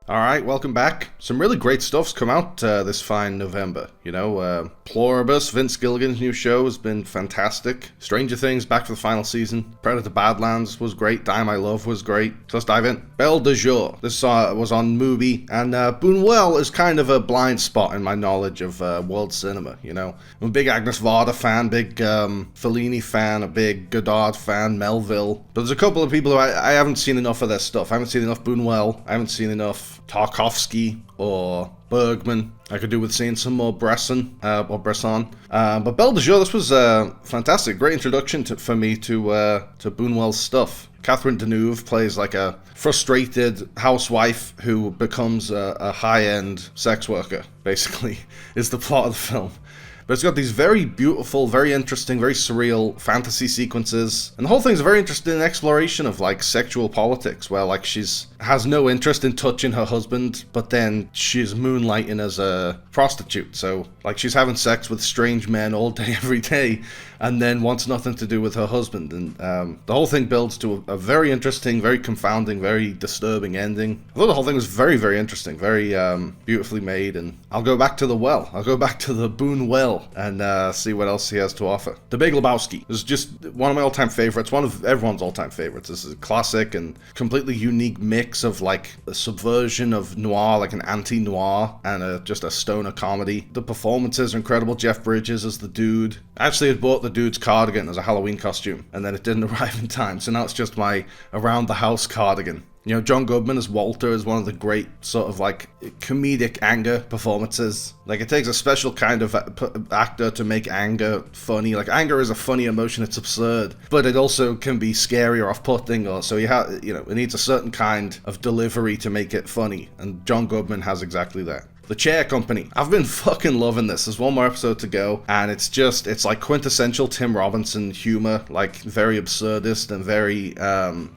Alright, welcome back. Some really great stuff's come out this fine November. Pluribus, Vince Gilligan's new show has been fantastic. Stranger Things back for the final season. Predator Badlands was great. Die My Love was great. So let's dive in. Belle de Jour. This was on Mubi, and Buñuel is kind of a blind spot in my knowledge of world cinema, I'm a big Agnes Varda fan, big Fellini fan, a big Godard fan, Melville. But there's a couple of people who I haven't seen enough of their stuff. I haven't seen enough Buñuel. I haven't seen enough Tarkovsky or Bergman. I could do with seeing some more Bresson. But Belle de Jour, this was fantastic. Great introduction for me to Buñuel's stuff. Catherine Deneuve plays like a frustrated housewife who becomes a high-end sex worker, basically, is the plot of the film. But it's got these very beautiful, very interesting, very surreal fantasy sequences. And the whole thing's a very interesting exploration of, sexual politics, where, she's has no interest in touching her husband, but then she's moonlighting as a prostitute. So, she's having sex with strange men all day, every day, and then wants nothing to do with her husband. And the whole thing builds to a very interesting, very confounding, very disturbing ending. I thought the whole thing was very, very interesting, very beautifully made, and I'll go back to the well. I'll go back to the Boone well and see what else he has to offer. The Big Lebowski is just one of my all-time favorites, one of everyone's all-time favorites. This is a classic and completely unique mix of a subversion of noir, an anti-noir, and just a stoner comedy. The performances are incredible. Jeff Bridges as the dude. I actually had bought the dude's cardigan as a Halloween costume, and then it didn't arrive in time, so now it's just my around-the-house cardigan. John Goodman as Walter is one of the great sort of comedic anger performances. It takes a special kind of actor to make anger funny. Anger is a funny emotion, it's absurd, but it also can be scary or off-putting, it needs a certain kind of delivery to make it funny, and John Goodman has exactly that. The Chair Company. I've been fucking loving this. There's one more episode to go, and it's quintessential Tim Robinson humor, very absurdist and very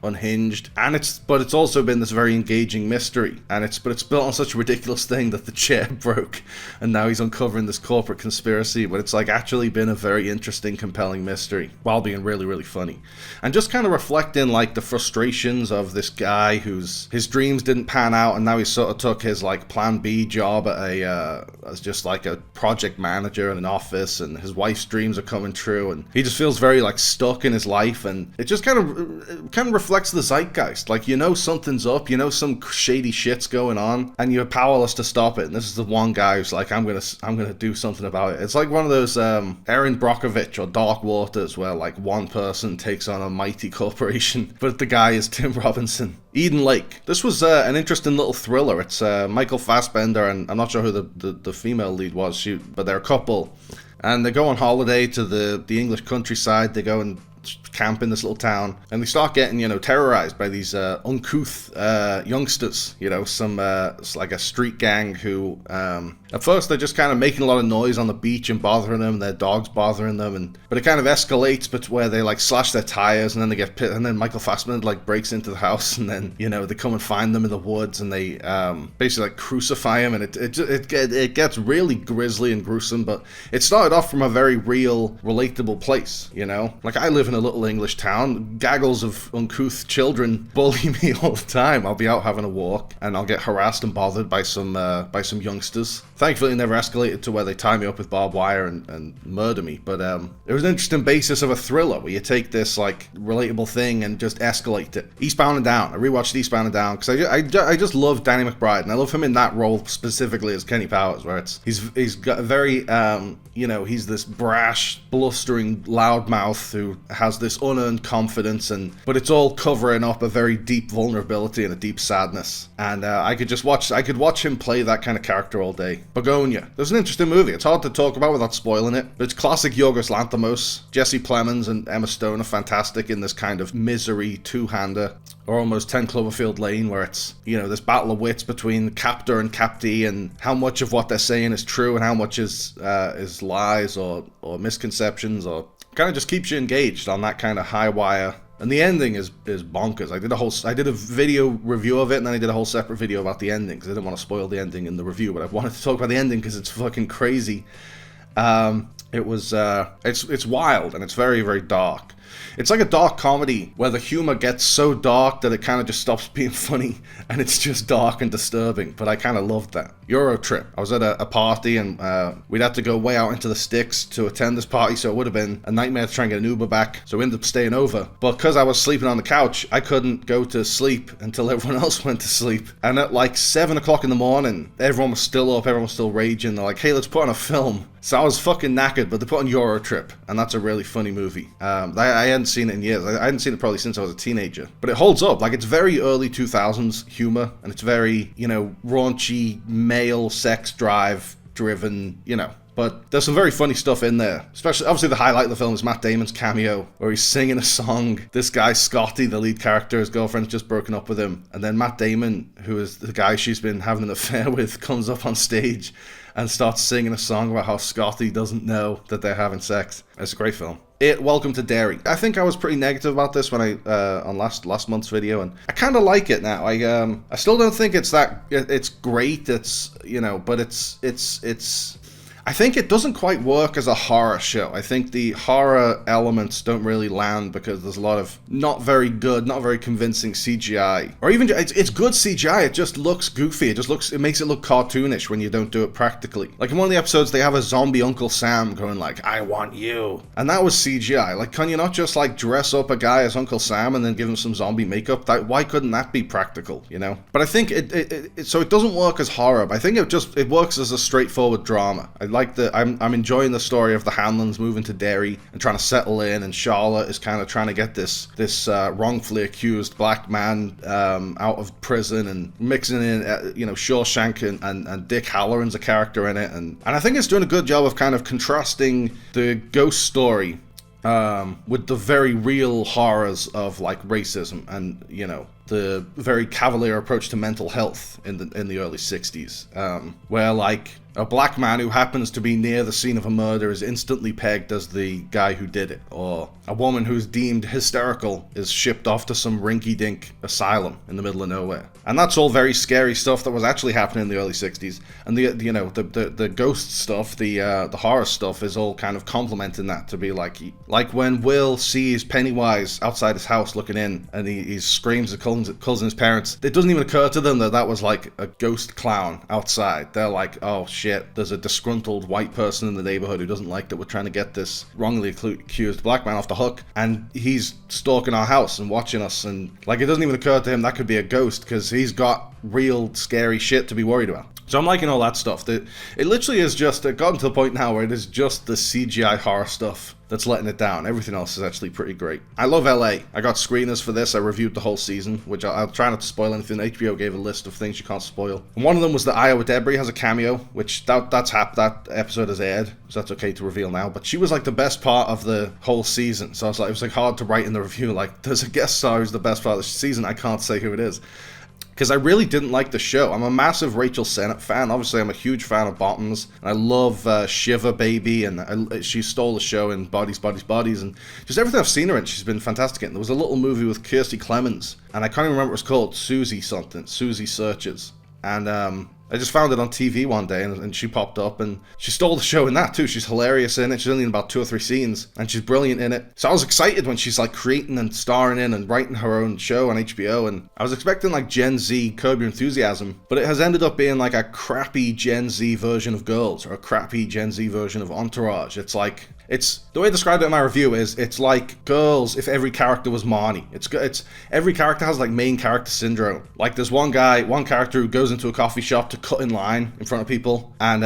unhinged. But it's also been this very engaging mystery, and it's built on such a ridiculous thing that the chair broke, and now he's uncovering this corporate conspiracy. But it's actually been a very interesting, compelling mystery, while being really, really funny, and just kind of reflecting the frustrations of this guy his dreams didn't pan out, and now he sort of took his Plan B job as just a project manager in an office, and his wife's dreams are coming true, and he just feels very stuck in his life, and it just kind of reflects the zeitgeist. Something's up, some shady shit's going on, and you're powerless to stop it. And this is the one guy who's I'm gonna do something about it. It's one of those Erin Brockovich or Dark Waters, where one person takes on a mighty corporation, but the guy is Tim Robinson. Eden Lake. This was an interesting little thriller. It's Michael Fassbender, and I'm not sure who the female lead was, but they're a couple, and they go on holiday to the English countryside. They go and camp in this little town, and they start getting terrorized by these uncouth youngsters, it's like a street gang who at first they're just kind of making a lot of noise on the beach and bothering them, their dogs bothering them, but it kind of escalates, but where they slash their tires, and then they get pit, and then Michael Fassbender breaks into the house, and then they come and find them in the woods, and they basically crucify him, and it gets really grisly and gruesome. But it started off from a very real, relatable place. I live in a little English town. Gaggles of uncouth children bully me all the time. I'll be out having a walk, and I'll get harassed and bothered by some youngsters. Thankfully, it never escalated to where they tie me up with barbed wire and murder me. But it was an interesting basis of a thriller, where you take this relatable thing and just escalate it. Eastbound and Down. I rewatched Eastbound and Down because I just love Danny McBride, and I love him in that role specifically as Kenny Powers, where he's got a very he's this brash, blustering loudmouth who has this unearned confidence, but it's all covering up a very deep vulnerability and a deep sadness. And I could watch him play that kind of character all day. Bugonia. There's an interesting movie. It's hard to talk about without spoiling it, but it's classic Yorgos Lanthimos. Jesse Plemons and Emma Stone are fantastic in this kind of misery two-hander, or almost 10 Cloverfield Lane, where it's this battle of wits between captor and captee, and how much of what they're saying is true and how much is lies or misconceptions, or kind of just keeps you engaged on that kind of high wire. And the ending is bonkers. I did a video review of it, and then I did a whole separate video about the ending, because I didn't want to spoil the ending in the review, but I wanted to talk about the ending because it's fucking crazy. It was, it's wild, and it's very, very dark. It's like a dark comedy where the humor gets so dark that it kind of just stops being funny, and it's just dark and disturbing, but I kind of loved that. EuroTrip. I was at a party, and we'd had to go way out into the sticks to attend this party, so it would have been a nightmare to try and get an Uber back, so we ended up staying over. But because I was sleeping on the couch, I couldn't go to sleep until everyone else went to sleep. And at like 7 o'clock in the morning, everyone was still up, everyone was still raging. They're like, hey, let's put on a film. So I was fucking knackered, but they put on EuroTrip, and that's a really funny movie. I hadn't seen it in years. I hadn't seen it probably since I was a teenager. But it holds up. Like, it's very early 2000s humor, and it's very, raunchy, male sex drive driven, But there's some very funny stuff in there. Especially, obviously, the highlight of the film is Matt Damon's cameo, where he's singing a song. This guy, Scotty, the lead character, his girlfriend's just broken up with him. And then Matt Damon, who is the guy she's been having an affair with, comes up on stage and starts singing a song about how Scotty doesn't know that they're having sex. It's a great film. Welcome to Derry. I think I was pretty negative about this when on last month's video, and I kind of like it now. I still don't think it's great. It's but it's. I think it doesn't quite work as a horror show. I think the horror elements don't really land because there's a lot of not very good, not very convincing CGI. Or even, it's good CGI, it just looks goofy. It makes it look cartoonish when you don't do it practically. Like in one of the episodes, they have a zombie Uncle Sam going like, I want you. And that was CGI. Like, can you not just like dress up a guy as Uncle Sam and then give him some zombie makeup? Why couldn't that be practical, But I think so it doesn't work as horror, but I think it works as a straightforward drama. I'm enjoying the story of the Hanlons moving to Derry and trying to settle in, and Charlotte is kind of trying to get this wrongfully accused black man out of prison, and mixing in Shawshank and Dick Halloran's a character in it, and I think it's doing a good job of kind of contrasting the ghost story with the very real horrors of like racism and the very cavalier approach to mental health in the early 60s, where like a black man who happens to be near the scene of a murder is instantly pegged as the guy who did it, or a woman who's deemed hysterical is shipped off to some rinky-dink asylum in the middle of nowhere. And that's all very scary stuff that was actually happening in the early 60s. And the ghost stuff, the horror stuff is all kind of complementing that to be like when Will sees Pennywise outside his house looking in, and he screams and calls in his parents. It doesn't even occur to them that was like a ghost clown outside. They're like, oh shit, there's a disgruntled white person in the neighborhood who doesn't like that we're trying to get this wrongly accused black man off the hook, and he's stalking our house and watching us, and like it doesn't even occur to him that could be a ghost because he's got real scary shit to be worried about. So I'm liking all that stuff. It literally is just gotten to the point now where it is just the CGI horror stuff that's letting it down. Everything else is actually pretty great. I love LA. I got screeners for this. I reviewed the whole season, which I'll try not to spoil anything. HBO gave a list of things you can't spoil. And one of them was that Iowa Debris has a cameo, which that episode has aired, so that's okay to reveal now. But she was like the best part of the whole season. So I was like, it was like hard to write in the review, like, there's a guest star who's the best part of the season. I can't say who it is, because I really didn't like the show. I'm a massive Rachel Sennett fan. Obviously, I'm a huge fan of Bottoms. And I love Shiver Baby, and she stole the show in Bodies, Bodies, Bodies. And just everything I've seen her in, she's been fantastic in. There was a little movie with Kirstie Clemens, and I can't even remember what it was called, Susie Searches. And I just found it on TV one day, and she popped up, and she stole the show in that too. She's hilarious in it. She's only in about 2 or 3 scenes, and she's brilliant in it. So I was excited when she's like creating and starring in and writing her own show on HBO, and I was expecting like Gen Z Curb Your Enthusiasm, but it has ended up being like a crappy Gen Z version of Girls, or a crappy Gen Z version of Entourage. It's the way I described it in my review is it's like Girls if every character was Marnie. It's every character has like main character syndrome. Like there's one character who goes into a coffee shop to cut in line in front of people, and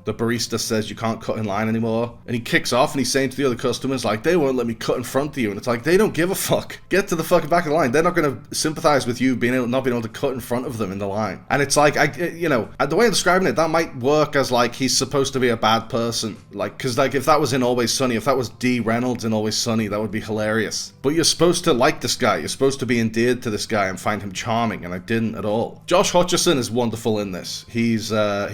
the barista says you can't cut in line anymore, and he kicks off and he's saying to the other customers like, they won't let me cut in front of you, and it's like, they don't give a fuck. Get to the fucking back of the line. They're not going to sympathize with you not being able to cut in front of them in the line. And it's like, the way I'm describing it, that might work as like he's supposed to be a bad person, like, because like if that was in Always Always Sunny. If that was Dee Reynolds in Always Sunny, that would be hilarious. But you're supposed to like this guy. You're supposed to be endeared to this guy and find him charming, and I didn't at all. Josh Hutcherson is wonderful in this. He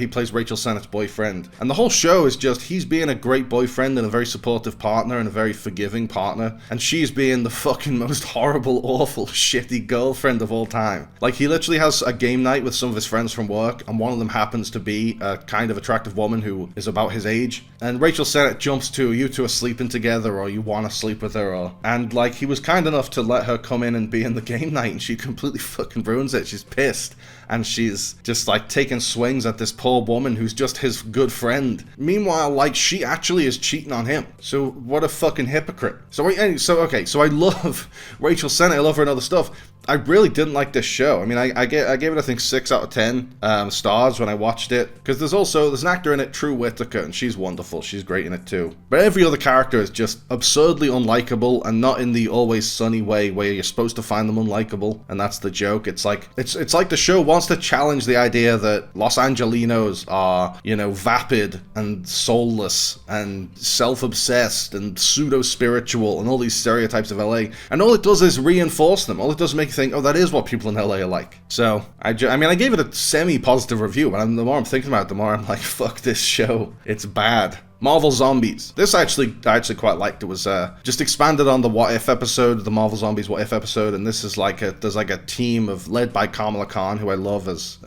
plays Rachel Sennett's boyfriend. And the whole show is just, he's being a great boyfriend and a very supportive partner and a very forgiving partner. And she's being the fucking most horrible, awful, shitty girlfriend of all time. Like, he literally has a game night with some of his friends from work, and one of them happens to be a kind of attractive woman who is about his age. And Rachel Sennett jumps to, you two are sleeping together, or you want to sleep with her, and like, he was kind enough to let her come in and be in the game night, and she completely fucking ruins it. She's pissed, and she's just like taking swings at this poor woman who's just his good friend. Meanwhile, like, she actually is cheating on him. So what a fucking hypocrite. So I love Rachel Sennett. I love her and other stuff. I really didn't like this show. I mean, I gave it, I think, 6 out of 10 stars when I watched it. Because there's an actor in it, True Whitaker, and she's wonderful. She's great in it too. But every other character is just absurdly unlikable, and not in the Always Sunny way where you're supposed to find them unlikable, and that's the joke. It's like the show wants to challenge the idea that Los Angelinos are, vapid and soulless and self-obsessed and pseudo-spiritual and all these stereotypes of LA. And all it does is reinforce them. All it does is make you think, oh, that is what people in LA are like. So, I gave it a semi-positive review, but the more I'm thinking about it, the more I'm like, fuck this show. It's bad. Marvel Zombies. This I actually quite liked. It was just expanded on the What If episode, the Marvel Zombies What If episode, and this is there's a team led by Kamala Khan, who I love, as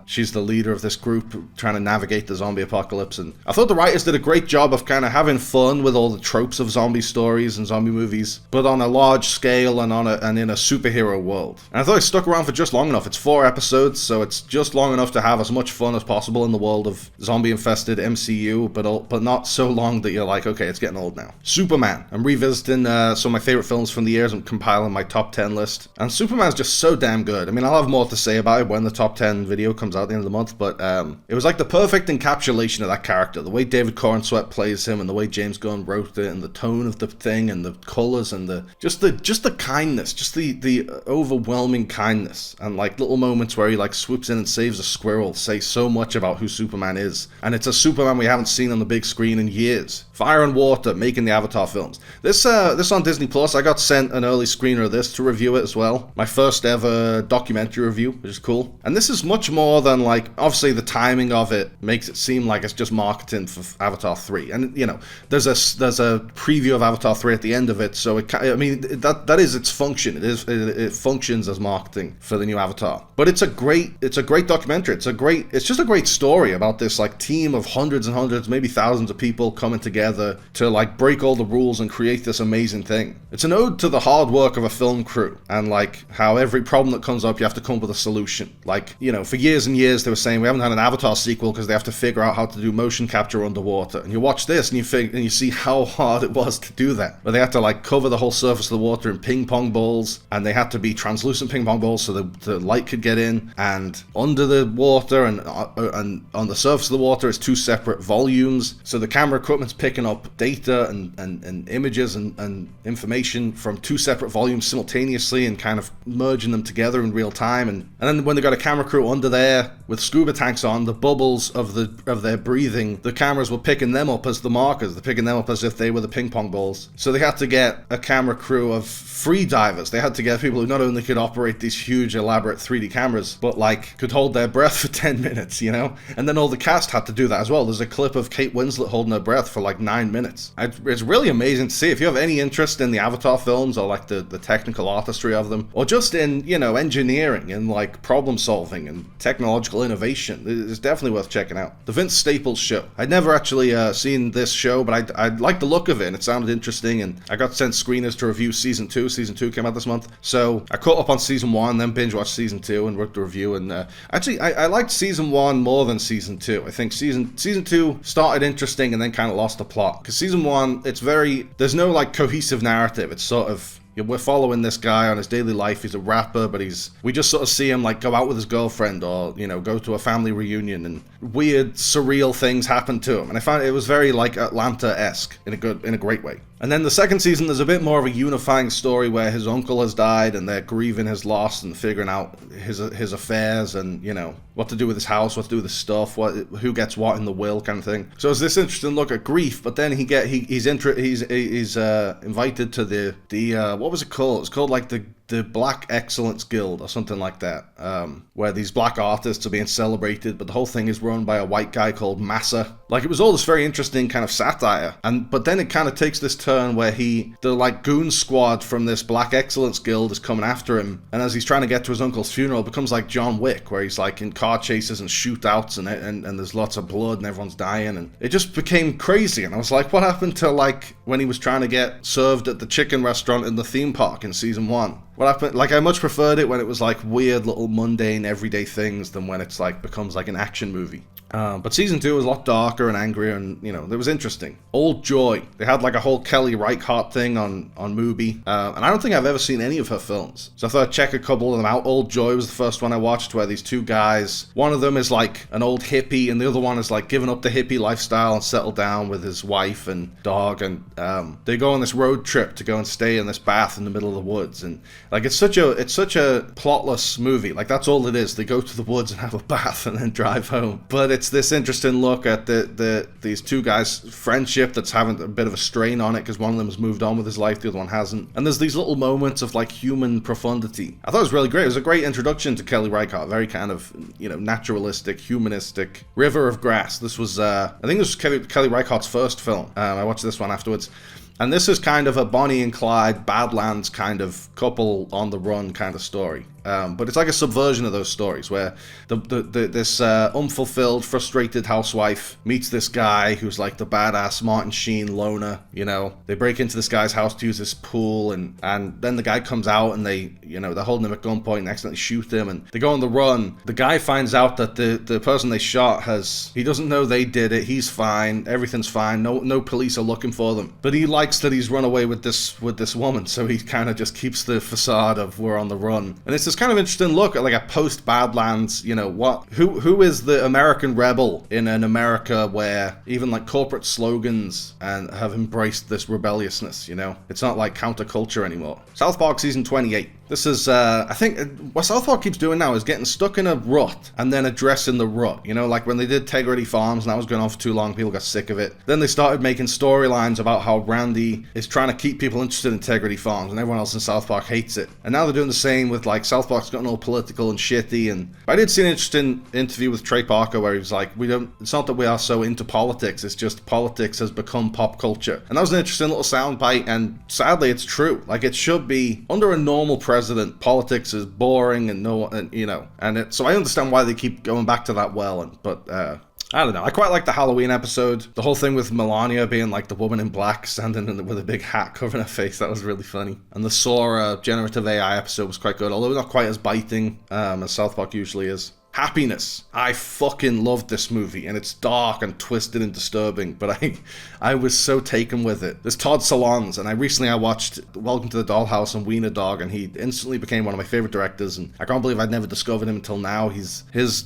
she's the leader of this group trying to navigate the zombie apocalypse. And I thought the writers did a great job of kind of having fun with all the tropes of zombie stories and zombie movies, but on a large scale and in a superhero world. And I thought it stuck around for just long enough. It's 4 episodes, so it's just long enough to have as much fun as possible in the world of zombie-infested MCU, but not so long that you're like, okay, it's getting old now. Superman. I'm revisiting some of my favorite films from the years. I'm compiling my top 10 list. And Superman's just so damn good. I mean, I'll have more to say about it when the top 10 video comes out at the end of the month, but it was like the perfect encapsulation of that character. The way David Corenswet plays him, and the way James Gunn wrote it, and the tone of the thing, and the colors, and the kindness, just the overwhelming kindness, and like little moments where he like swoops in and saves a squirrel say so much about who Superman is. And it's a Superman we haven't seen on the big screen in years. Fire and Water, making the Avatar films. This on Disney Plus. I got sent an early screener of this to review it as well. My first ever documentary review, which is cool. And this is much more than, like, obviously the timing of it makes it seem like it's just marketing for Avatar 3. And there's a preview of Avatar 3 at the end of it, so that is its function. It functions as marketing for the new Avatar. But it's a great documentary. It's just a great story about this like team of hundreds and hundreds, maybe thousands of people coming together to like break all the rules and create this amazing thing. It's an ode to the hard work of a film crew, and like how every problem that comes up you have to come up with a solution. Like, for years and years they were saying we haven't had an Avatar sequel because they have to figure out how to do motion capture underwater. And you watch this and you see how hard it was to do that. But they had to like cover the whole surface of the water in ping pong balls, and they had to be translucent ping pong balls so the light could get in. And under the water and on the surface of the water is 2 separate volumes. So the camera equipment's picking up data and images and information from 2 separate volumes simultaneously and kind of merging them together in real time. And then when they got a camera crew under there with scuba tanks on, the bubbles of their breathing, the cameras were picking them up as the markers. They're picking them up as if they were the ping pong balls. So they had to get a camera crew of free divers. They had to get people who not only could operate these huge elaborate 3D cameras, but like could hold their breath for 10 minutes, And then all the cast had to do that as well. There's a clip of Kate Winslet holding her breath for like 9 minutes. It's really amazing to see. If you have any interest in the Avatar films or like the technical artistry of them, or just in, engineering and like problem solving and technological innovation, it's definitely worth checking out. The Vince Staples Show. I'd never actually seen this show, but I liked the look of it and it sounded interesting, and I got sent screeners to review season 2. Season 2 came out this month. So I caught up on season 1, then binge watched season 2 and wrote the review, and actually I liked season 1 more than season 2. I think season 2 started interesting and then kind of lost the plot. Because season 1, there's no like cohesive narrative. It's sort of, we're following this guy on his daily life. He's a rapper, but we just sort of see him like go out with his girlfriend or, go to a family reunion, and weird, surreal things happen to him. And I found it was very like Atlanta-esque in a great way. And then the second season, there's a bit more of a unifying story where his uncle has died and they're grieving his loss and figuring out his affairs and, you know, what to do with his house, what to do with his stuff, who gets what in the will, kind of thing. So it's this interesting look at grief, but then he's invited to the what was it called? It's called like the Black Excellence Guild or something like that, where these black artists are being celebrated, but the whole thing is run by a white guy called Massa. Like, it was all this very interesting kind of satire, but then it kind of takes this turn where the like goon squad from this Black Excellence Guild is coming after him, and as he's trying to get to his uncle's funeral, it becomes like John Wick, where he's like in car chases and shootouts, and there's lots of blood and everyone's dying, and it just became crazy. And I was like, what happened to like when he was trying to get served at the chicken restaurant in the theme park in season 1? What happened? Like, I much preferred it when it was like weird little mundane everyday things than when it's like becomes like an action movie. But season 2 was a lot darker and angrier, and, you know, it was interesting. Old Joy. They had like a whole Kelly Reichardt thing on Mubi, and I don't think I've ever seen any of her films. So I thought I'd check a couple of them out. Old Joy was the first one I watched, where these two guys, one of them is like an old hippie, and the other one is like giving up the hippie lifestyle and settled down with his wife and dog, and they go on this road trip to go and stay in this bath in the middle of the woods, and like it's such a plotless movie. Like, that's all it is. They go to the woods and have a bath and then drive home. But it's this interesting look at these two guys' friendship that's having a bit of a strain on it because one of them has moved on with his life, the other one hasn't. And there's these little moments of like human profundity. I thought it was really great. It was a great introduction to Kelly Reichardt. Very kind of, you know, naturalistic, humanistic. River of Grass. This was, I think this was Kelly Reichardt's first film. I watched this one afterwards. And this is kind of a Bonnie and Clyde, Badlands kind of couple on the run kind of story. But it's like a subversion of those stories where this unfulfilled, frustrated housewife meets this guy who's like the badass Martin Sheen loner, you know. They break into this guy's house to use this pool, and then the guy comes out and they're holding him at gunpoint and accidentally shoot him, and they go on the run. The guy finds out that the person they shot he doesn't know they did it. He's fine. Everything's fine. No police are looking for them. But he likes that he's run away with this woman, so he kind of just keeps the facade of we're on the run. And it's this kind of interesting look at like a post Badlands, you know, who is the American rebel in an America where even like corporate slogans and have embraced this rebelliousness, you know. It's not like counterculture anymore. South Park season 28. This is, I think, what South Park keeps doing now is getting stuck in a rut and then addressing the rut. You know, like when they did Integrity Farms and that was going on for too long, people got sick of it. Then they started making storylines about how Randy is trying to keep people interested in Integrity Farms and everyone else in South Park hates it. And now they're doing the same with, like, South Park's gotten all political and shitty. And I did see an interesting interview with Trey Parker where he was like, it's not that we are so into politics, it's just politics has become pop culture. And that was an interesting little soundbite, and sadly it's true. Like, it should be, under a normal president, politics is boring so I understand why they keep going back to that but I don't know. I quite like the Halloween episode. The whole thing with Melania being like the woman in black standing with a big hat covering her face. That was really funny. And the Sora generative AI episode was quite good, although not quite as biting as South Park usually is. Happiness. I fucking loved this movie, and it's dark and twisted and disturbing, but I was so taken with it. There's Todd Solondz, and I watched Welcome to the Dollhouse and Wiener Dog, and he instantly became one of my favorite directors, and I can't believe I'd never discovered him until now. His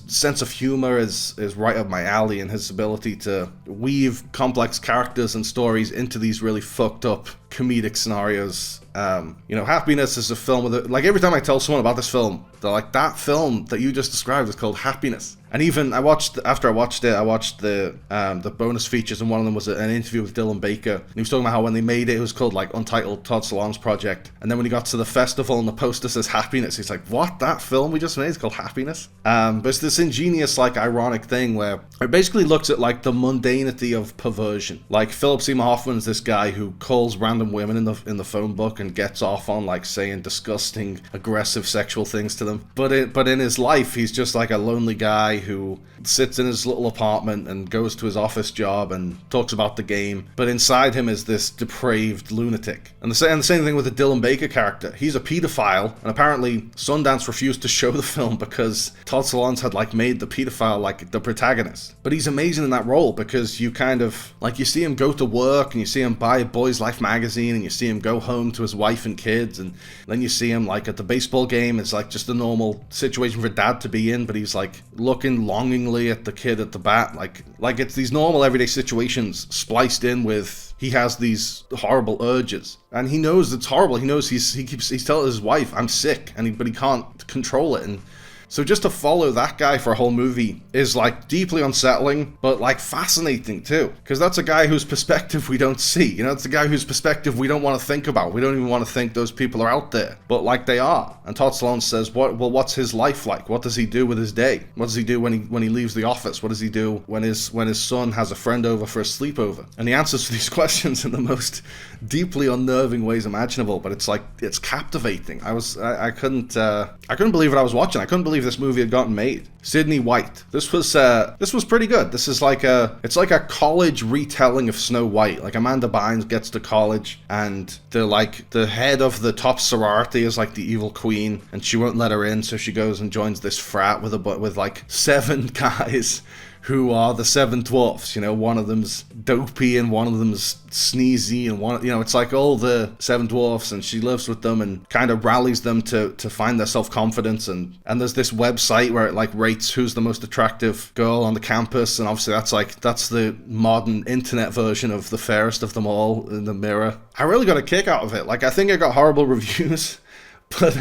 sense of humor is right up my alley, and his ability to weave complex characters and stories into these really fucked up comedic scenarios. Happiness is a film with like every time I tell someone about this film, they're like, that film that you just described is called Happiness. And even after I watched the bonus features, and one of them was an interview with Dylan Baker. And he was talking about how when they made it, it was called like Untitled Todd Solondz Project. And then when he got to the festival and the poster says Happiness, he's like, what? That film we just made is called Happiness? But it's this ingenious, like, ironic thing where it basically looks at like the mundanity of perversion. Like Philip Seymour Hoffman's this guy who calls random women in the phone book and gets off on like saying disgusting, aggressive sexual things to them. But in his life, he's just like a lonely guy who sits in his little apartment and goes to his office job and talks about the game, but inside him is this depraved lunatic. And the same thing with the Dylan Baker character. He's a pedophile, and apparently Sundance refused to show the film because Todd Solondz had like made the pedophile like the protagonist. But he's amazing in that role because you kind of like, you see him go to work and you see him buy Boys Life magazine and you see him go home to his wife and kids, and then you see him like at the baseball game. It's like just a normal situation for dad to be in, but he's like looking looking longingly at the kid at the bat, like it's these normal everyday situations spliced in with he has these horrible urges, and he knows it's horrible. He knows he's telling his wife, I'm sick, but he can't control it. And so just to follow that guy for a whole movie is like deeply unsettling, but like fascinating too. Because that's a guy whose perspective we don't see. You know, it's a guy whose perspective we don't want to think about. We don't even want to think those people are out there. But like they are. And Todd Solondz says, what's his life like? What does he do with his day? What does he do when he leaves the office? What does he do when his son has a friend over for a sleepover? And he answers these questions in the most deeply unnerving ways imaginable. But it's captivating. I couldn't believe what I was watching. I couldn't believe this movie had gotten made. Sydney White. This was pretty good. This is it's like a college retelling of Snow White. Like Amanda Bynes gets to college, and the head of the top sorority is like the evil queen, and she won't let her in, so she goes and joins this frat with like 7 guys who are the 7 dwarfs. You know, one of them's dopey and one of them's sneezy, and one, you know, it's like all the 7 dwarfs, and she lives with them and kind of rallies them to find their self-confidence. And there's this website where it like rates who's the most attractive girl on the campus, and obviously that's the modern internet version of the fairest of them all in the mirror. I really got a kick out of it. Like, I think I got horrible reviews, but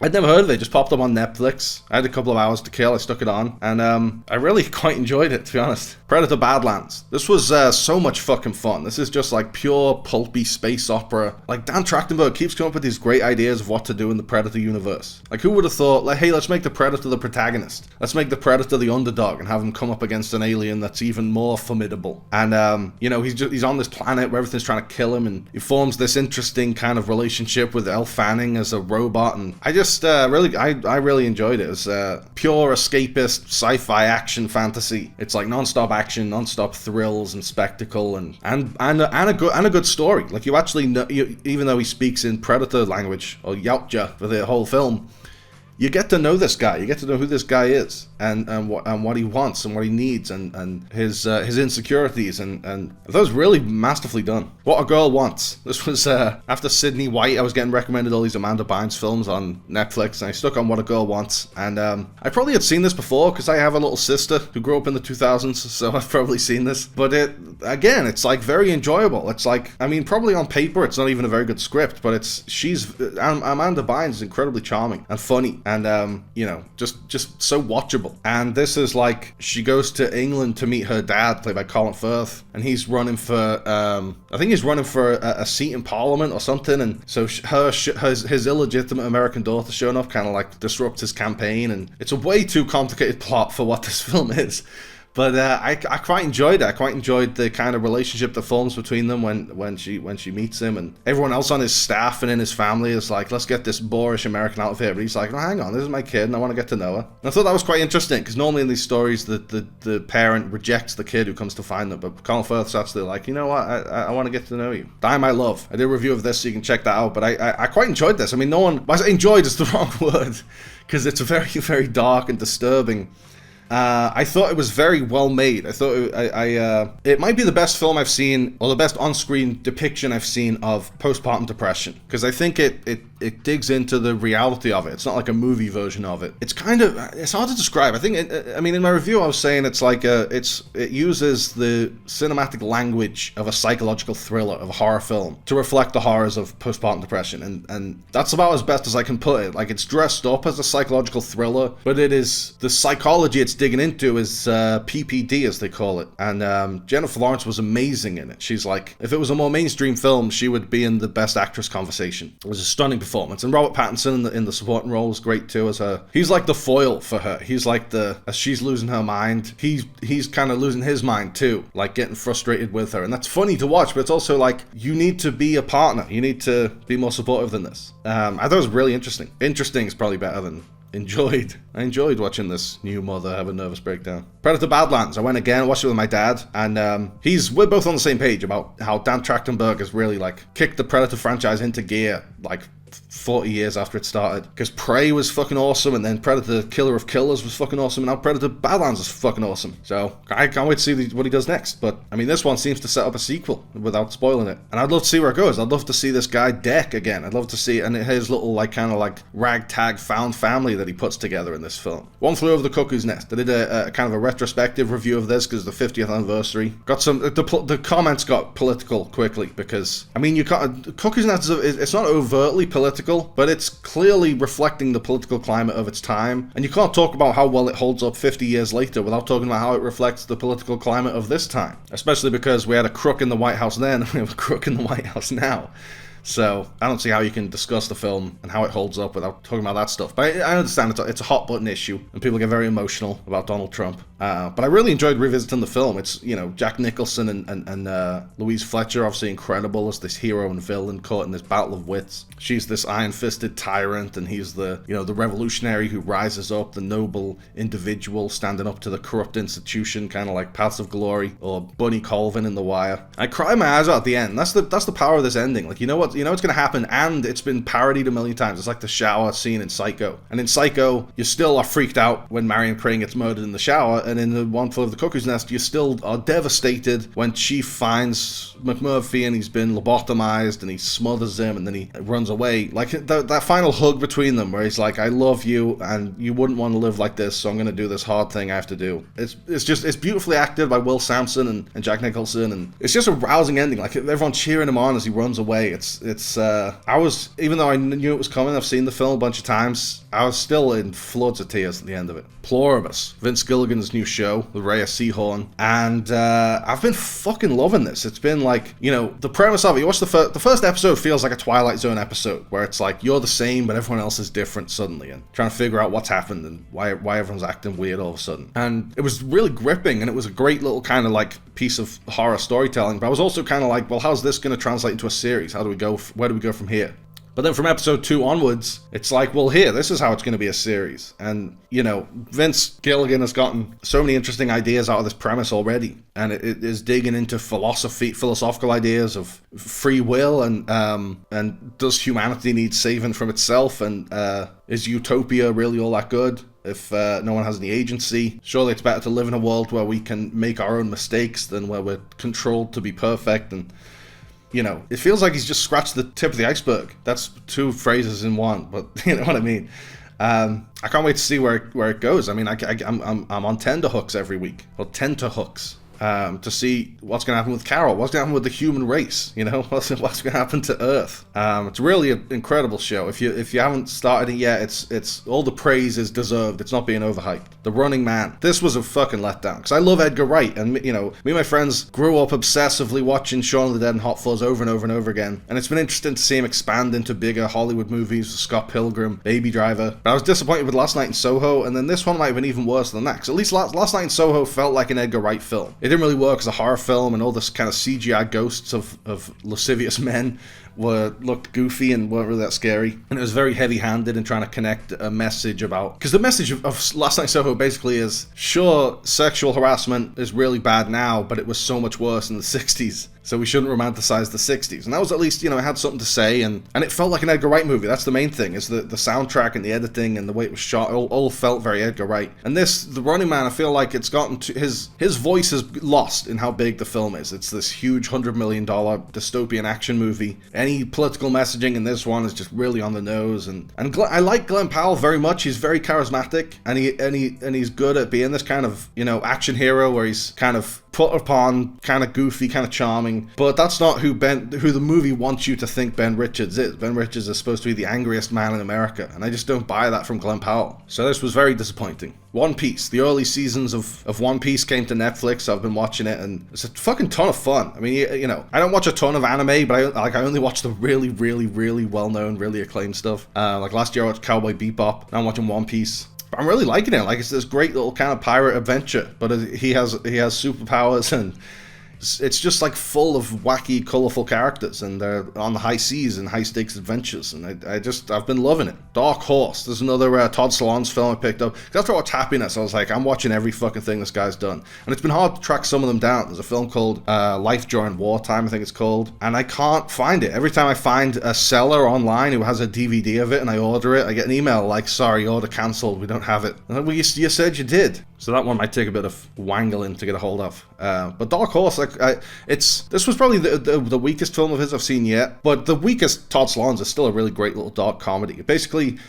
I'd never heard of it. Just popped up on Netflix. I had a couple of hours to kill. I stuck it on, and I really quite enjoyed it, to be honest. Predator Badlands. This was so much fucking fun. This is just like pure pulpy space opera. Like, Dan Trachtenberg keeps coming up with these great ideas of what to do in the Predator universe. Like, who would have thought, like, hey, let's make the Predator the protagonist. Let's make the Predator the underdog and have him come up against an alien that's even more formidable. And, you know, he's on this planet where everything's trying to kill him, and he forms this interesting kind of relationship with Elle Fanning as a robot, and I really enjoyed it. It was pure escapist sci-fi action fantasy. It's like non-stop action, non-stop thrills and spectacle, and a good story. Like, you actually know, even though he speaks in Predator language or Yautja for the whole film, you get to know this guy. You get to know who this guy is, and what he wants and what he needs, and his insecurities, and that was really masterfully done. What a Girl Wants. This was after Sydney White. I was getting recommended all these Amanda Bynes films on Netflix, and I stuck on What a Girl Wants. And I probably had seen this before because I have a little sister who grew up in the 2000s, so I've probably seen this. But it's like very enjoyable. It's like, I mean, probably on paper it's not even a very good script, but Amanda Bynes is incredibly charming and funny. And, you know, just so watchable. And this is like, she goes to England to meet her dad, played by Colin Firth, and he's running for, I think he's running for a seat in Parliament or something, and so his illegitimate American daughter showing up kind of like disrupts his campaign, and it's a way too complicated plot for what this film is. But I quite enjoyed it. I quite enjoyed the kind of relationship that forms between them when she meets him, and everyone else on his staff and in his family is like, let's get this boorish American out of here. But he's like, no, hang on, this is my kid, and I want to get to know her. And I thought that was quite interesting, because normally in these stories, the parent rejects the kid who comes to find them. But Colin Firth's actually like, you know what, I want to get to know you. Die My Love. I did a review of this, so you can check that out. But I quite enjoyed this. I mean, enjoyed is the wrong word, because it's very, very dark and disturbing. I thought it was very well made. I thought it might be the best film I've seen, or the best on-screen depiction I've seen of postpartum depression, because I think it digs into the reality of it. It's not like a movie version of it. It's hard to describe. I think, in my review I was saying it's like it uses the cinematic language of a psychological thriller, of a horror film, to reflect the horrors of postpartum depression, and that's about as best as I can put it. Like, it's dressed up as a psychological thriller, but it is, the psychology it's digging into is PPD, as they call it, and Jennifer Lawrence was amazing in it. She's like, if it was a more mainstream film, she would be in the best actress conversation. It was a stunning performance, and Robert Pattinson in the supporting role was great too as her. He's like the foil for her. He's like as she's losing her mind, he's kind of losing his mind too, like getting frustrated with her, and that's funny to watch, but it's also like, you need to be a partner. You need to be more supportive than this. I thought it was really interesting. Interesting is probably better than enjoyed. I enjoyed watching this new mother have a nervous breakdown. Predator Badlands. I went again, watched it with my dad, and we're both on the same page about how Dan Trachtenberg has really like kicked the Predator franchise into gear, like 40 years after it started. Because Prey was fucking awesome, and then Predator Killer of Killers was fucking awesome, and now Predator Badlands is fucking awesome. So I can't wait to see what he does next. But I mean, this one seems to set up a sequel without spoiling it, and I'd love to see where it goes. I'd love to see this guy Deck again. I'd love to see and his little like kind of like ragtag found family that he puts together in this film. One Flew Over the Cuckoo's Nest. I did a kind of a retrospective review of this because the 50th anniversary. Got some the comments got political quickly because I mean you can't. Cuckoo's Nest it's not overtly political, but it's clearly reflecting the political climate of its time, and you can't talk about how well it holds up 50 years later without talking about how it reflects the political climate of this time, especially because we had a crook in the White House then and we have a crook in the White House now. So I don't see how you can discuss the film and how it holds up without talking about that stuff. But I understand it's a hot button issue and people get very emotional about Donald Trump. But I really enjoyed revisiting the film. It's, you know, Jack Nicholson and Louise Fletcher obviously incredible as this hero and villain caught in this battle of wits. She's this iron-fisted tyrant, and he's the, you know, the revolutionary who rises up, the noble individual standing up to the corrupt institution, kind of like Paths of Glory or Bunny Colvin in The Wire. I cried my eyes out at the end. That's the power of this ending. Like, you know what? You know what's going to happen, and it's been parodied a million times. It's like the shower scene in Psycho. And in Psycho, you still are freaked out when Marion Crane gets murdered in the shower, and in the One Flew Over the Cuckoo's Nest, you still are devastated when Chief finds McMurphy and he's been lobotomized and he smothers him and then he runs away. Like that final hug between them where he's like, I love you and you wouldn't want to live like this, so I'm going to do this hard thing I have to do. It's beautifully acted by Will Sampson and Jack Nicholson, and it's just a rousing ending. Like everyone cheering him on as he runs away. I was, even though I knew it was coming, I've seen the film a bunch of times, I was still in floods of tears at the end of it. Pluribus, Vince Gilligan's new show with Rhea Seehorn, and I've been fucking loving this. It's been like, you know, the premise of it, you watch the first episode feels like a Twilight Zone episode, where it's like, you're the same, but everyone else is different suddenly, and trying to figure out what's happened and why everyone's acting weird all of a sudden. And it was really gripping, and it was a great little kind of like piece of horror storytelling, but I was also kind of like, well, how's this going to translate into a series? Where do we go from here? But then from episode 2 onwards, it's like, well, here, this is how it's going to be a series. And, you know, Vince Gilligan has gotten so many interesting ideas out of this premise already. And it is digging into philosophical ideas of free will and does humanity need saving from itself? And is utopia really all that good if no one has any agency? Surely it's better to live in a world where we can make our own mistakes than where we're controlled to be perfect. And you know, it feels like he's just scratched the tip of the iceberg. That's 2 phrases in one, but you know what I mean. I can't wait to see where it goes. I mean, I'm on tenterhooks every week, or tenterhooks, to see what's going to happen with Carol, what's going to happen with the human race, you know, what's going to happen to Earth. It's really an incredible show. If you haven't started it yet, it's all the praise is deserved. It's not being overhyped. The Running Man. This was a fucking letdown, because I love Edgar Wright, and you know, me and my friends grew up obsessively watching Shaun of the Dead and Hot Fuzz over and over and over again, and it's been interesting to see him expand into bigger Hollywood movies, Scott Pilgrim, Baby Driver. But I was disappointed with Last Night in Soho, and then this one might have been even worse than that, because at least Last Night in Soho felt like an Edgar Wright film. It didn't really work as a horror film, and all this kind of CGI ghosts of lascivious men looked goofy and weren't really that scary, and it was very heavy-handed in trying to connect a message about, because the message of Last Night in Soho basically is, sure, sexual harassment is really bad now, but it was so much worse in the 60s, so we shouldn't romanticize the 60s. And that was at least, you know, it had something to say, and it felt like an Edgar Wright movie. That's the main thing, is the soundtrack and the editing and the way it was shot all felt very Edgar Wright. And this, The Running Man, I feel like it's gotten to, his voice is lost in how big the film is. It's this huge $100 million dystopian action movie. Any political messaging in this one is just really on the nose, and I like Glenn Powell very much. He's very charismatic, and he's good at being this kind of, you know, action hero where he's kind of put upon, kind of goofy, kind of charming, but that's not who the movie wants you to think Ben Richards is. Ben Richards is supposed to be the angriest man in America, and I just don't buy that from Glenn Powell. So this was very disappointing. One Piece. The early seasons of One Piece came to Netflix. So I've been watching it, and it's a fucking ton of fun. I mean, you know, I don't watch a ton of anime, but I only watch the really, really, really well-known, really acclaimed stuff. Like last year I watched Cowboy Bebop, now I'm watching One Piece. But I'm really liking it. Like, it's this great little kind of pirate adventure, but he has superpowers, and it's just like full of wacky, colourful characters, and they're on the high seas and high stakes adventures, and I've been loving it. Dark Horse, there's another Todd Solondz film I picked up. Because after I watched Happiness, I was like, I'm watching every fucking thing this guy's done. And it's been hard to track some of them down. There's a film called Life During Wartime, I think it's called, and I can't find it. Every time I find a seller online who has a DVD of it and I order it, I get an email like, sorry, order cancelled, we don't have it. And I'm like, well, you said you did. So that one might take a bit of wangling to get a hold of. But Dark Horse, this was probably the weakest film of his I've seen yet. But the weakest Todd Solondz is still a really great little dark comedy. He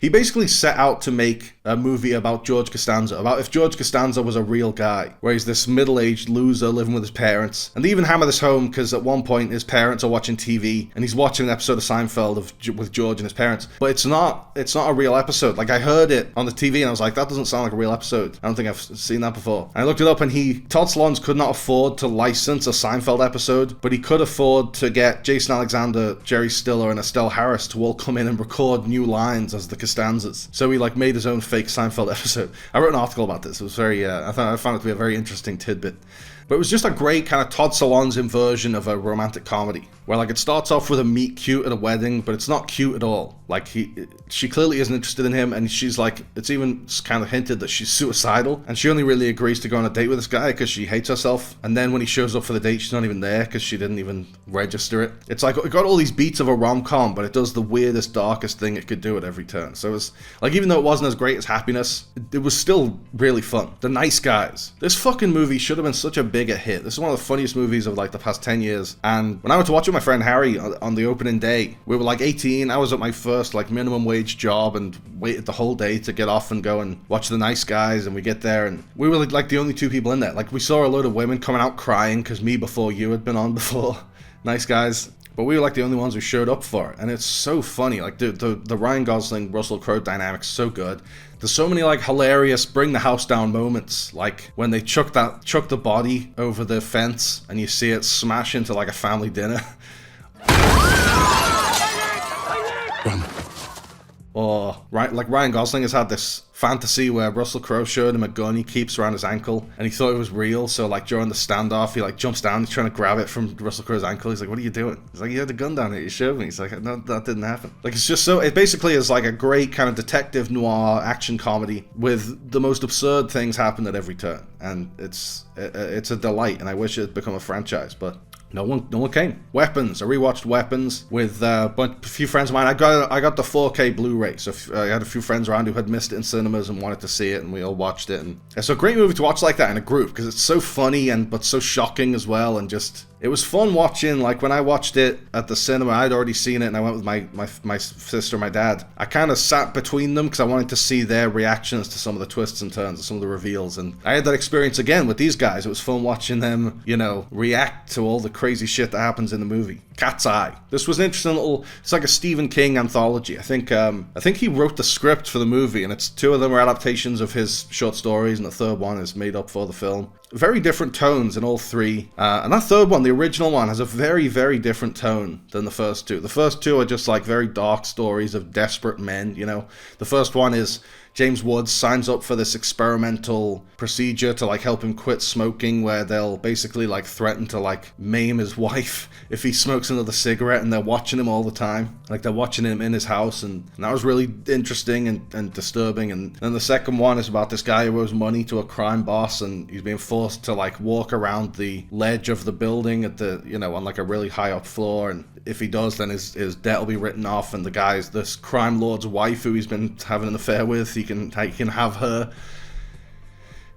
basically set out to make a movie about George Costanza, about if George Costanza was a real guy, where he's this middle-aged loser living with his parents. And they even hammer this home because at one point his parents are watching TV and he's watching an episode of Seinfeld with George and his parents. But it's not a real episode. Like, I heard it on the TV and I was like, that doesn't sound like a real episode. I don't think I've seen that before. And I looked it up, and Todd Solondz could not afford to license a Seinfeld episode, but he could afford to get Jason Alexander, Jerry Stiller, and Estelle Harris to all come in and record new lines as the Costanzas. So he made his own fake Seinfeld episode. I wrote an article about this. It was very, I found it to be a very interesting tidbit. But it was just a great kind of Todd Solondz inversion of a romantic comedy, where it starts off with a meet cute at a wedding, but it's not cute at all. She clearly isn't interested in him, and she's it's even kind of hinted that she's suicidal, and she only really agrees to go on a date with this guy because she hates herself. And then when he shows up for the date, she's not even there because she didn't even register it. It's it got all these beats of a rom-com, but it does the weirdest, darkest thing it could do at every turn. So it was even though it wasn't as great as Happiness, it was still really fun. The Nice Guys. This fucking movie should have been such a bigger hit. This is one of the funniest movies of the past 10 years. And when I went to watch it with my friend Harry on the opening day, we were 18. I was at my first minimum wage job and waited the whole day to get off and go and watch The Nice Guys. And we get there and we were the only two people in there. We saw a load of women coming out crying because Me Before You had been on before Nice Guys. But we were the only ones who showed up for it. And it's so funny. The Ryan Gosling, Russell Crowe dynamic's so good. There's so many hilarious bring the house down moments, when they chuck the body over the fence and you see it smash into a family dinner. Run. Or Ryan Gosling has had this fantasy where Russell Crowe showed him a gun he keeps around his ankle, and he thought it was real. So during the standoff, he jumps down, he's trying to grab it from Russell Crowe's ankle. He's like, "What are you doing?" He's like, "You had the gun down here. You showed me." He's like, "No, that didn't happen." It's just so. It basically is a great kind of detective noir action comedy with the most absurd things happen at every turn, and it's a delight. And I wish it had become a franchise, but no one came. Weapons. I rewatched Weapons with a few friends of mine. I got the 4K Blu-ray, so I had a few friends around who had missed it in cinemas and wanted to see it, and we all watched it. And it's a great movie to watch like that in a group because it's so funny but so shocking as well, and just. It was fun watching, when I watched it at the cinema, I'd already seen it, and I went with my sister and my dad. I kind of sat between them because I wanted to see their reactions to some of the twists and turns, and some of the reveals, and I had that experience again with these guys. It was fun watching them, react to all the crazy shit that happens in the movie. Cat's Eye. This was an interesting it's like a Stephen King anthology. I think he wrote the script for the movie, and two of them are adaptations of his short stories, and the third one is made up for the film. Very different tones in all three. And that third one, the original one, has a very, very different tone than the first two. The first two are just very dark stories of desperate men, The first one is James Woods signs up for this experimental procedure to help him quit smoking, where they'll basically threaten to maim his wife if he smokes another cigarette, and they're watching him all the time. They're watching him in his house, and that was really interesting and disturbing. And then the second one is about this guy who owes money to a crime boss, and he's being forced to walk around the ledge of the building at the on a really high up floor, and if he does, then his debt will be written off, and this crime lord's wife who he's been having an affair with, he can have her.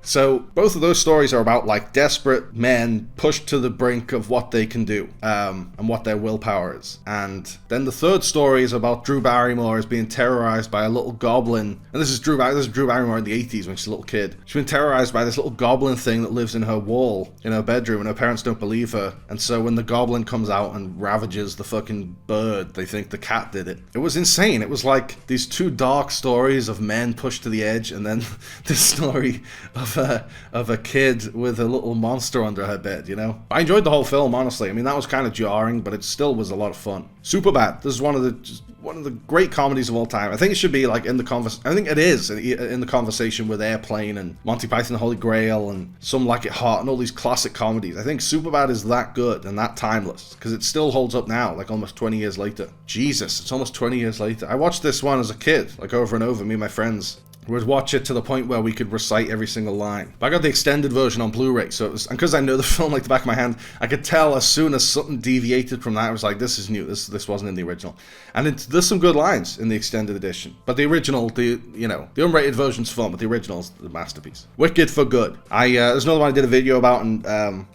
So both of those stories are about desperate men pushed to the brink of what they can do, and what their willpower is. And then the third story is about Drew Barrymore is being terrorized by a little goblin. And this is Drew Barrymore in the 80s when she's a little kid. She's been terrorized by this little goblin thing that lives in her wall in her bedroom, and her parents don't believe her. And so when the goblin comes out and ravages the fucking bird, they think the cat did it. It was insane. It was these two dark stories of men pushed to the edge, and then this story of of a kid with a little monster under her bed, you know? I enjoyed the whole film, honestly. I mean, that was kind of jarring, but it still was a lot of fun. Superbad. This is one of the great comedies of all time. I think it should be like in the I think it is in the conversation with Airplane and Monty Python and the Holy Grail and Some Like It Hot and all these classic comedies. I think Superbad is that good and that timeless because it still holds up now, like almost 20 years later. Jesus, it's almost 20 years later. I watched this one as a kid, like over and over. Me and my friends would watch it to the point where we could recite every single line. But I got the extended version on Blu-ray, so it was, and because I know the film like the back of my hand, I could tell as soon as something deviated from that, I was like, this is new, this wasn't in the original. And there's some good lines in the extended edition, but the original, the unrated version's fun, but the original's the masterpiece. Wicked for Good. There's another one I did a video about, and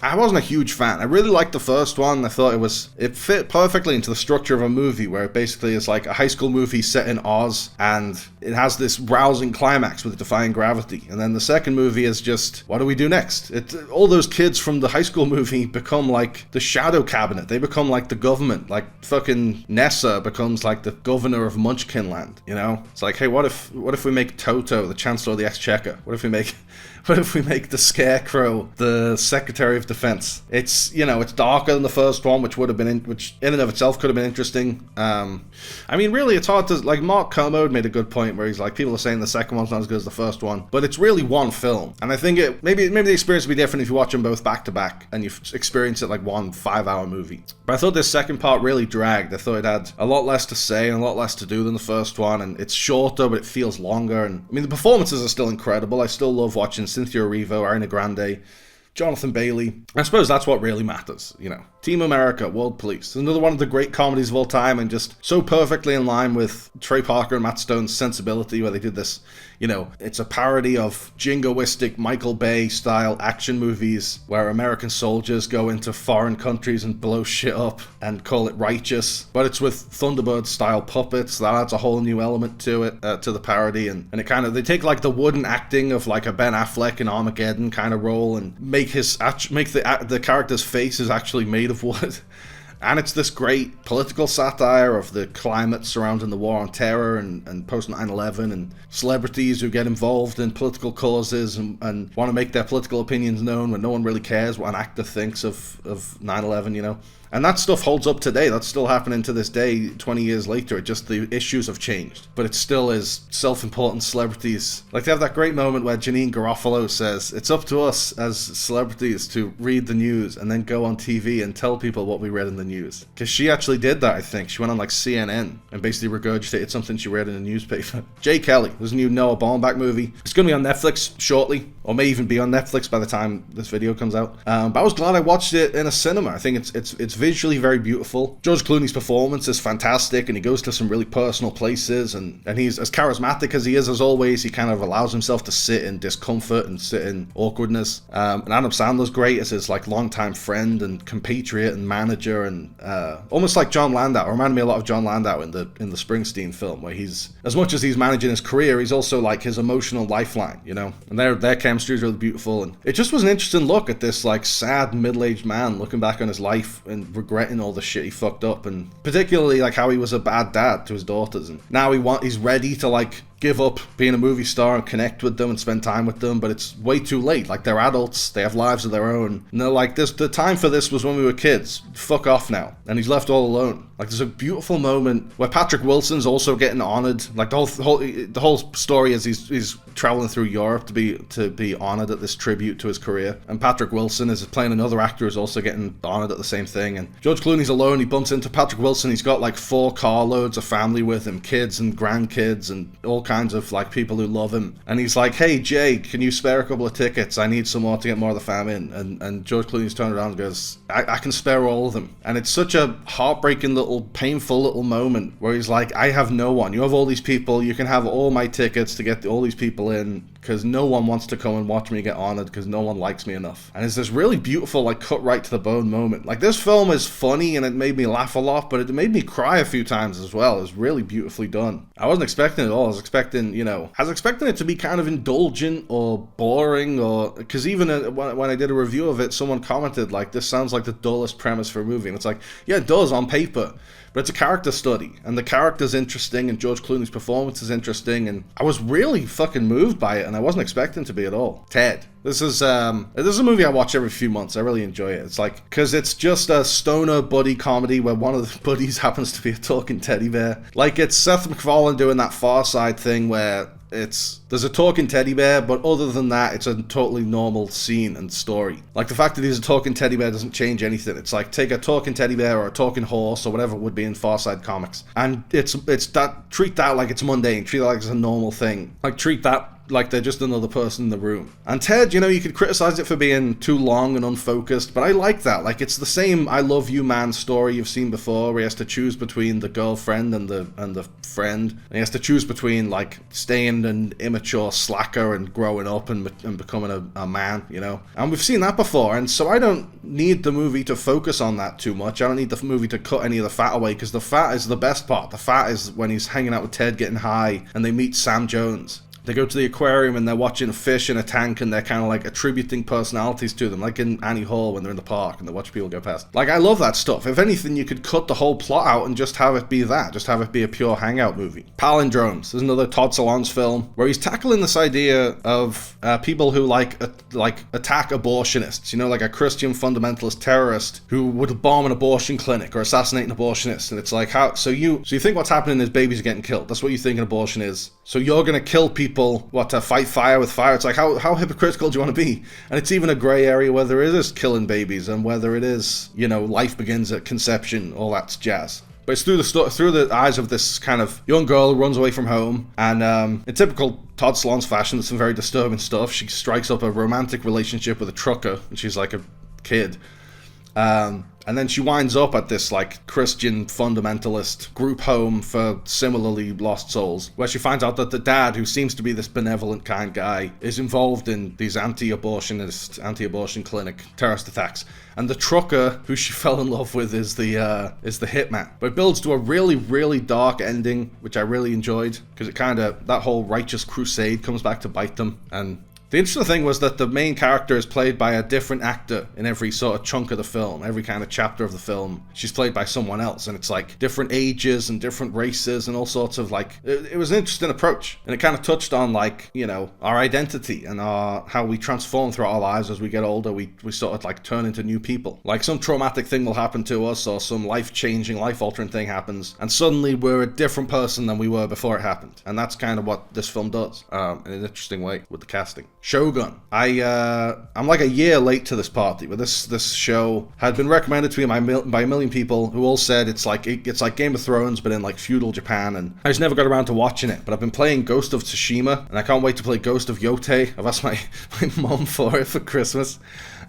I wasn't a huge fan. I really liked the first one. I thought it fit perfectly into the structure of a movie, where it basically is like a high school movie set in Oz, and it has this rousing climax with Defying Gravity. And then the second movie is just, what do we do next? All those kids from the high school movie become like the shadow cabinet. They become like the government. Like fucking Nessa becomes like the governor of Munchkinland, you know? It's like, hey, what if we make Toto the Chancellor of the Exchequer? What if we make the Scarecrow the Secretary of Defense? It's, it's darker than the first one, which in and of itself could have been interesting. I mean, really, it's hard to, like, Mark Kermode made a good point where he's like, people are saying the second one's not as good as the first one, but it's really one film. And I think maybe the experience would be different if you watch them both back to back and you experience it like one 5-hour movie. But I thought this second part really dragged. I thought it had a lot less to say and a lot less to do than the first one, and it's shorter, but it feels longer. And I mean, the performances are still incredible. I still love watching Cynthia Erivo, Ariana Grande, Jonathan Bailey. I suppose that's what really matters, Team America, World Police. Another one of the great comedies of all time, and just so perfectly in line with Trey Parker and Matt Stone's sensibility, where they did this, it's a parody of jingoistic Michael Bay style action movies where American soldiers go into foreign countries and blow shit up and call it righteous, but it's with Thunderbird style puppets. That adds a whole new element to it, to the parody, and it kind of, they take like the wooden acting of like a Ben Affleck in Armageddon kind of role and make the character's face is actually made of wood. And it's this great political satire of the climate surrounding the war on terror and post 9/11, and celebrities who get involved in political causes and want to make their political opinions known when no one really cares what an actor thinks of 9/11, And that stuff holds up today. That's still happening to this day, 20 years later. Just the issues have changed. But it still is self-important celebrities. Like, they have that great moment where Janine Garofalo says, it's up to us as celebrities to read the news and then go on TV and tell people what we read in the news. Because she actually did that, I think. She went on, like, CNN and basically regurgitated something she read in a newspaper. Jay Kelly. There's a new Noah Baumbach movie. It's going to be on Netflix shortly, or may even be on Netflix by the time this video comes out. But I was glad I watched it in a cinema. I think it's visually very beautiful. George Clooney's performance is fantastic, and he goes to some really personal places, and he's as charismatic as he is, as always. He kind of allows himself to sit in discomfort and sit in awkwardness. And Adam Sandler's great as his like longtime friend and compatriot and manager, and almost like John Landau. It reminded me a lot of John Landau in the Springsteen film, where he's, as much as he's managing his career, he's also like his emotional lifeline, And their chemistry is really beautiful, and it just was an interesting look at this like sad middle-aged man looking back on his life and regretting all the shit he fucked up, and particularly like how he was a bad dad to his daughters, and now he's ready to like give up being a movie star and connect with them and spend time with them, but it's way too late. Like, they're adults, they have lives of their own, and they're like, the time for this was when we were kids, fuck off now. And he's left all alone. Like, there's a beautiful moment where Patrick Wilson's also getting honored. Like, the whole story is he's traveling through Europe to be honored at this tribute to his career, and Patrick Wilson is playing another actor who's also getting honored at the same thing. And George Clooney's alone. He bumps into Patrick Wilson. He's got like 4 carloads of family with him, kids and grandkids and all kinds of like people who love him, and he's like, hey Jay, can you spare a couple of tickets? I need some more to get more of the fam in. And George Clooney's turned around and goes, I can spare all of them. And it's such a heartbreaking little painful little moment where he's like, I have no one, you have all these people, you can have all my tickets to get all these people in, because no one wants to come and watch me get honored because no one likes me enough. And it's this really beautiful, like, cut right to the bone moment. Like, this film is funny and it made me laugh a lot, but it made me cry a few times as well. It was really beautifully done. I wasn't expecting it at all. I was expecting it to be kind of indulgent or boring, or because even when I did a review of it, someone commented like, this sounds like the dullest premise for a movie, and it's like, yeah, it does on paper, but it's a character study, and the character's interesting, and George Clooney's performance is interesting, and I was really fucking moved by it, and I wasn't expecting to be at all. Ted. This is a movie I watch every few months. I really enjoy it. It's like, because it's just a stoner buddy comedy where one of the buddies happens to be a talking teddy bear. Like, it's Seth MacFarlane doing that Far Side thing where there's a talking teddy bear, but other than that, it's a totally normal scene and story. Like, the fact that he's a talking teddy bear doesn't change anything. It's like, take a talking teddy bear or a talking horse or whatever it would be in Far Side comics, and treat that like it's mundane, treat it like it's a normal thing. Like, treat that like they're just another person in the room. And Ted, you know, you could criticize it for being too long and unfocused, but I like that. Like, it's the same I Love You Man story you've seen before, where he has to choose between the girlfriend and the friend. And he has to choose between, like, staying an immature slacker and growing up and becoming a man, you know? And we've seen that before, and so I don't need the movie to focus on that too much. I don't need the movie to cut any of the fat away, because the fat is the best part. The fat is when he's hanging out with Ted getting high, and they meet Sam Jones. They go to the aquarium and they're watching fish in a tank, and they're kind of like attributing personalities to them, like in Annie Hall when they're in the park and they watch people go past. Like, I love that stuff. If anything, you could cut the whole plot out and just have it be that. Just have it be a pure hangout movie. Palindromes. There's another Todd Solondz film where he's tackling this idea of people who like attack abortionists. You know, like a Christian fundamentalist terrorist who would bomb an abortion clinic or assassinate an abortionist. And it's like, so you think what's happening is babies are getting killed. That's what you think an abortion is. So you're going to kill people, to fight fire with fire. It's like, how hypocritical do you want to be? And it's even a gray area whether it is killing babies and whether it is, you know, life begins at conception, all that jazz. But it's through the eyes of this kind of young girl who runs away from home, and in typical Todd Solondz fashion, there's some very disturbing stuff. She strikes up a romantic relationship with a trucker, and she's like a kid. And then she winds up at this, like, Christian fundamentalist group home for similarly lost souls, where she finds out that the dad, who seems to be this benevolent kind guy, is involved in these anti-abortion clinic terrorist attacks. And the trucker, who she fell in love with, is the hitman. But it builds to a really, really dark ending, which I really enjoyed, because it that whole righteous crusade comes back to bite them. And the interesting thing was that the main character is played by a different actor in every sort of chunk of the film, every kind of chapter of the film. She's played by someone else, and it's like different ages and different races and all sorts of, like, it was an interesting approach. And it kind of touched on, like, you know, our identity and how we transform throughout our lives as we get older. We sort of, like, turn into new people. Like, some traumatic thing will happen to us, or some life-changing, life-altering thing happens, and suddenly we're a different person than we were before it happened. And that's kind of what this film does, in an interesting way with the casting. Shōgun. I'm like a year late to this party, but this show had been recommended to me by a million people who all said it's like Game of Thrones, but in like feudal Japan, and I just never got around to watching it. But I've been playing Ghost of Tsushima, and I can't wait to play Ghost of Yotei. I've asked my mom for it for Christmas.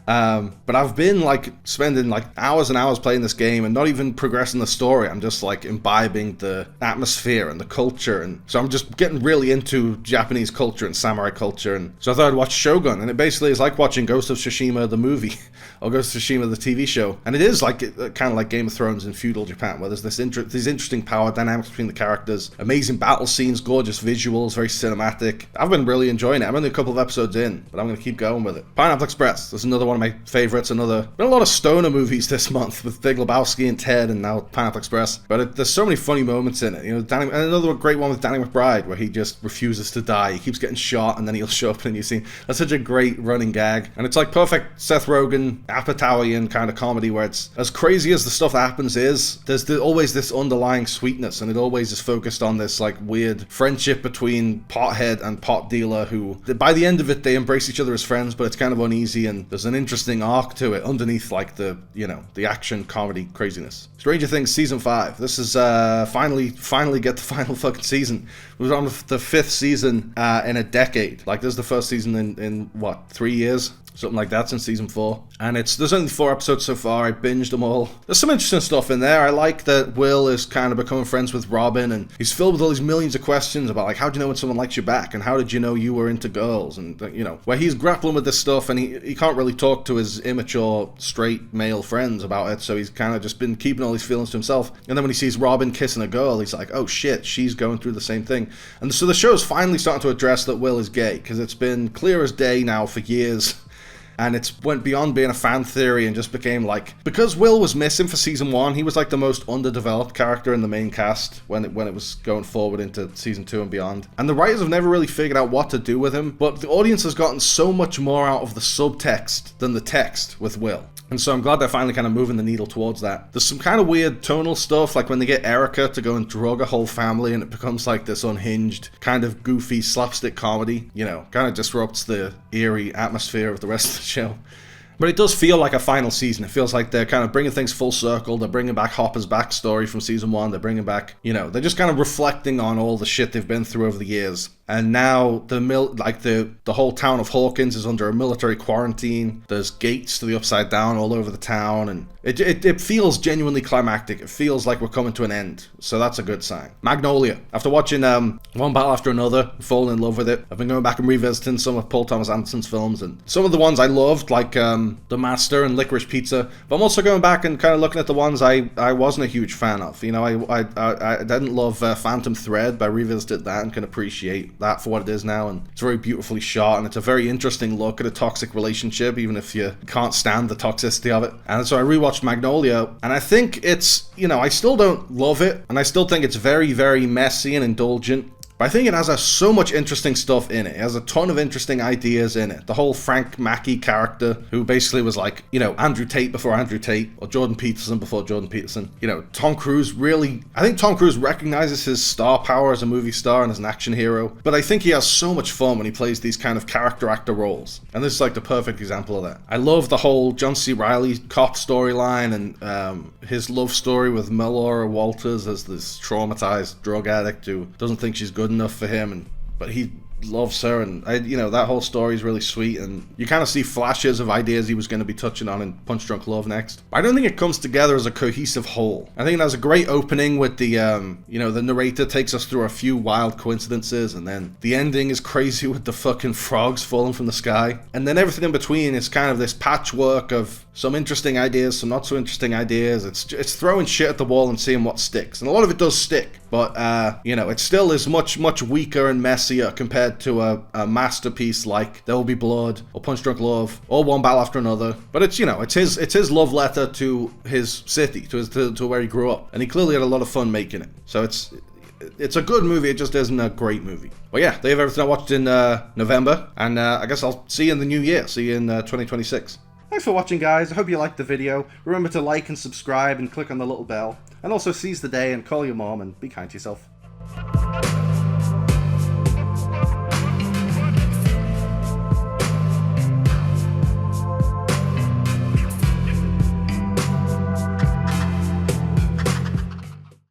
But I've been like spending like hours and hours playing this game and not even progressing the story. I'm just like imbibing the atmosphere and the culture, and so I'm just getting really into Japanese culture and samurai culture. And so I thought I'd watch Shōgun, and it basically is like watching Ghost of Tsushima the movie or Ghost of Tsushima the TV show, and it is like kind of like Game of Thrones in feudal Japan, where there's these interesting power dynamics between the characters, amazing battle scenes, gorgeous visuals, very cinematic. I've been really enjoying it. I'm only a couple of episodes in, but I'm going to keep going with it. Pineapple Express, there's another one of my favorites. Been a lot of stoner movies this month with Big Lebowski and Ted, and now Pineapple Express. But there's so many funny moments in it. You know, and another great one with Danny McBride, where he just refuses to die. He keeps getting shot, and then he'll show up in a new scene. That's such a great running gag, and it's like perfect Seth Rogen, Apatowian kind of comedy, where it's as crazy as the stuff that happens is. There's always this underlying sweetness, and it always is focused on this like weird friendship between pothead and pot dealer, who by the end of it they embrace each other as friends, but it's kind of uneasy, and there's an interesting arc to it underneath like the action comedy craziness. Stranger Things season 5. This is finally get the final fucking season. We're on the 5th season in a decade. Like, this is the first season in what, 3 years? Something like that, since season 4. And there's only 4 episodes so far. I binged them all. There's some interesting stuff in there. I like that Will is kind of becoming friends with Robin, and he's filled with all these millions of questions about, like, how do you know when someone likes you back, and how did you know you were into girls, and, you know, where he's grappling with this stuff, and he can't really talk to his immature straight male friends about it, so he's kind of just been keeping all these feelings to himself. And then when he sees Robin kissing a girl, he's like, oh shit, she's going through the same thing. And so the show's finally starting to address that Will is gay, because it's been clear as day now for years. and it went beyond being a fan theory and just became like, because Will was missing for season 1, he was like the most underdeveloped character in the main cast when it was going forward into season 2 and beyond. And the writers have never really figured out what to do with him, but the audience has gotten so much more out of the subtext than the text with Will. And so I'm glad they're finally kind of moving the needle towards that. There's some kind of weird tonal stuff, like when they get Erica to go and drug a whole family and it becomes like this unhinged, kind of goofy slapstick comedy, you know, kind of disrupts the eerie atmosphere of the rest of the show. But it does feel like a final season. It feels like they're kind of bringing things full circle. They're bringing back Hopper's backstory from season 1. They're bringing back, you know, they're just kind of reflecting on all the shit they've been through over the years. And now the whole town of Hawkins is under a military quarantine. There's gates to the Upside Down all over the town, and it feels genuinely climactic. It feels like we're coming to an end, so that's a good sign. Magnolia. After watching One Battle After Another, falling in love with it. I've been going back and revisiting some of Paul Thomas Anderson's films, and some of the ones I loved, like The Master and Licorice Pizza. But I'm also going back and kind of looking at the ones I wasn't a huge fan of. You know, I didn't love Phantom Thread, but I revisited that and can appreciate that for what it is now, and it's very beautifully shot, and it's a very interesting look at a toxic relationship, even if you can't stand the toxicity of it. And so I rewatched Magnolia, and I think it's, you know, I still don't love it, and I still think it's very, very messy and indulgent. But I think it has so much interesting stuff in it. It has a ton of interesting ideas in it. The whole Frank Mackey character, who basically was like, you know, Andrew Tate before Andrew Tate, or Jordan Peterson before Jordan Peterson. You know, Tom Cruise I think Tom Cruise recognizes his star power as a movie star and as an action hero. But I think he has so much fun when he plays these kind of character actor roles. And this is like the perfect example of that. I love the whole John C. Reilly cop storyline and his love story with Melora Walters as this traumatized drug addict who doesn't think she's good enough for him, but he loves her, and you know, that whole story is really sweet, and you kind of see flashes of ideas he was going to be touching on in Punch Drunk Love next. I don't think it comes together as a cohesive whole. I think it has a great opening with the you know, the narrator takes us through a few wild coincidences, and then the ending is crazy with the fucking frogs falling from the sky, and then everything in between is kind of this patchwork of some interesting ideas, some not so interesting ideas. It's throwing shit at the wall and seeing what sticks, and a lot of it does stick, but you know, it still is much weaker and messier compared to a masterpiece like There Will Be Blood or Punch Drunk Love or One Battle After Another. But it's, you know, it's his love letter to his city, to where he grew up, and he clearly had a lot of fun making it. So it's a good movie. It just isn't a great movie. But yeah, they have everything I watched in November, and I guess I'll see you in the new year. See you in 2026. Thanks for watching, guys. I hope you liked the video. Remember to like and subscribe and click on the little bell. And also seize the day and call your mom and be kind to yourself.